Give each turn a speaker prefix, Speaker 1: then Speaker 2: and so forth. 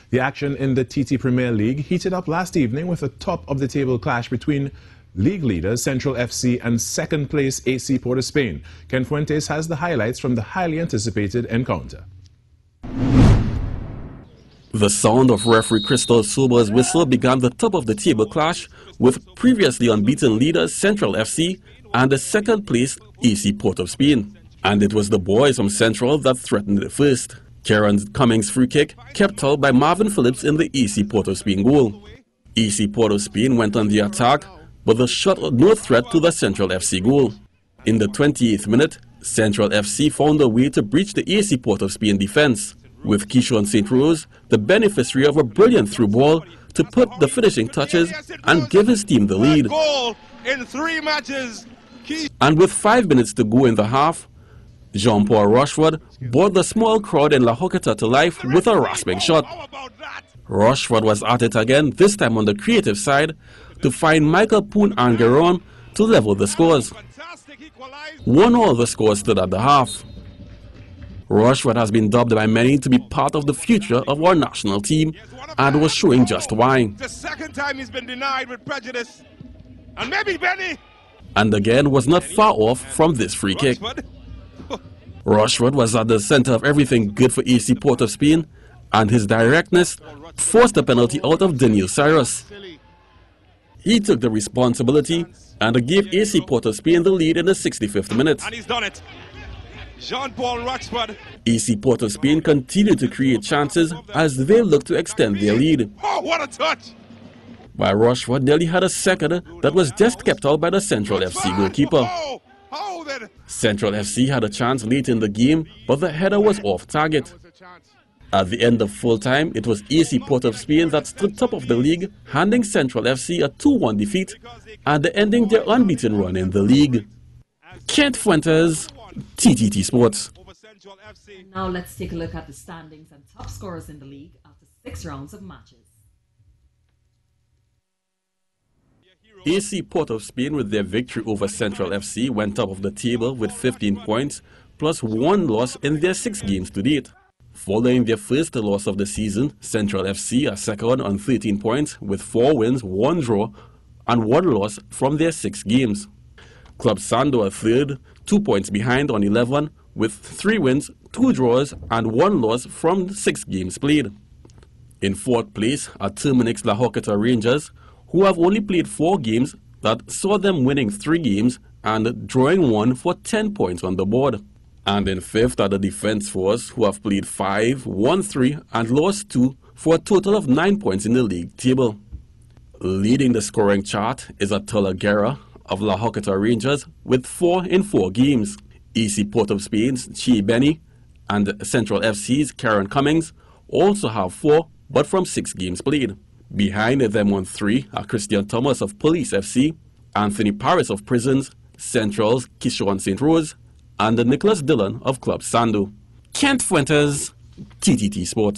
Speaker 1: The action in the TT Premier League heated up last evening with a top-of-the-table clash between league leaders Central FC and second-place AC Port of Spain. Ken Fuentes has the highlights from the highly anticipated encounter.
Speaker 2: The sound of referee Crystal Sober's whistle began the top-of-the-table clash with previously unbeaten leaders Central FC and the second-place AC Port of Spain. And it was the boys from Central that threatened it first. Kieran Cummings' free kick kept out by Marvin Phillips in the AC Port of Spain goal. AC Port of Spain went on the attack, but the shot had no threat to the Central FC goal. In the 28th minute, Central FC found a way to breach the AC Port of Spain defence, with Keishon St. Rose the beneficiary of a brilliant through ball to put the finishing touches and give his team the lead.
Speaker 3: In 3 matches.
Speaker 2: And with 5 minutes to go in the half, Jean-Paul Rochford brought the small crowd in La Hoqueta to life with a rasping shot. Rochford was at it again, this time on the creative side, to find Michael Poon Angeron to level the scores. 1-1 the score stood at the half. Rochford has been dubbed by many to be part of the future of our national team and was showing just why.
Speaker 3: The second time he's been denied with prejudice. And maybe Benny.
Speaker 2: And again was not far off from this free kick. Rochford was at the center of everything good for AC Port of Spain, and his directness forced the penalty out of Daniel Cyrus. He took the responsibility and gave AC Port of Spain the lead in the 65th minute.
Speaker 3: And he's done it. Jean-Paul Rochford.
Speaker 2: AC Port of Spain continued to create chances as they looked to extend their lead.
Speaker 3: Oh, what a touch!
Speaker 2: While Rochford nearly had a second that was just kept out by the Central FC goalkeeper. Central FC had a chance late in the game, but the header was off target. At the end of full time, it was AC Port of Spain that stood top of the league, handing Central FC a 2-1 defeat and ending their unbeaten run in the league. Kent Fuentes, TTT Sports.
Speaker 4: Now let's take a look at the standings and top scorers in the league after 6 rounds of matches.
Speaker 2: AC Port of Spain, with their victory over Central FC, went top of the table with 15 points, plus 1 loss in their 6 games to date. Following their first loss of the season, Central FC are second on 13 points with 4 wins, 1 draw, and 1 loss from their 6 games. Club Sando are third, 2 points behind on 11, with 3 wins, 2 draws, and 1 loss from 6 games played. In 4th place are Terminix La Hoqueta Rangers, who have only played 4 games that saw them winning 3 games and drawing 1 for 10 points on the board. And in 5th are the Defence Force, who have played 5, won 3 and lost 2 for a total of 9 points in the league table. Leading the scoring chart is Atala Guerra of La Hoqueta Rangers with 4 in 4 games. AC Port of Spain's Chi Benny and Central FC's Kieran Cummings also have 4, but from 6 games played. Behind them on 3 are Christian Thomas of Police FC, Anthony Paris of Prisons, Central's Keishon St. Rose, and Nicholas Dillon of Club Sando. Kent Fuentes, TTT Sports.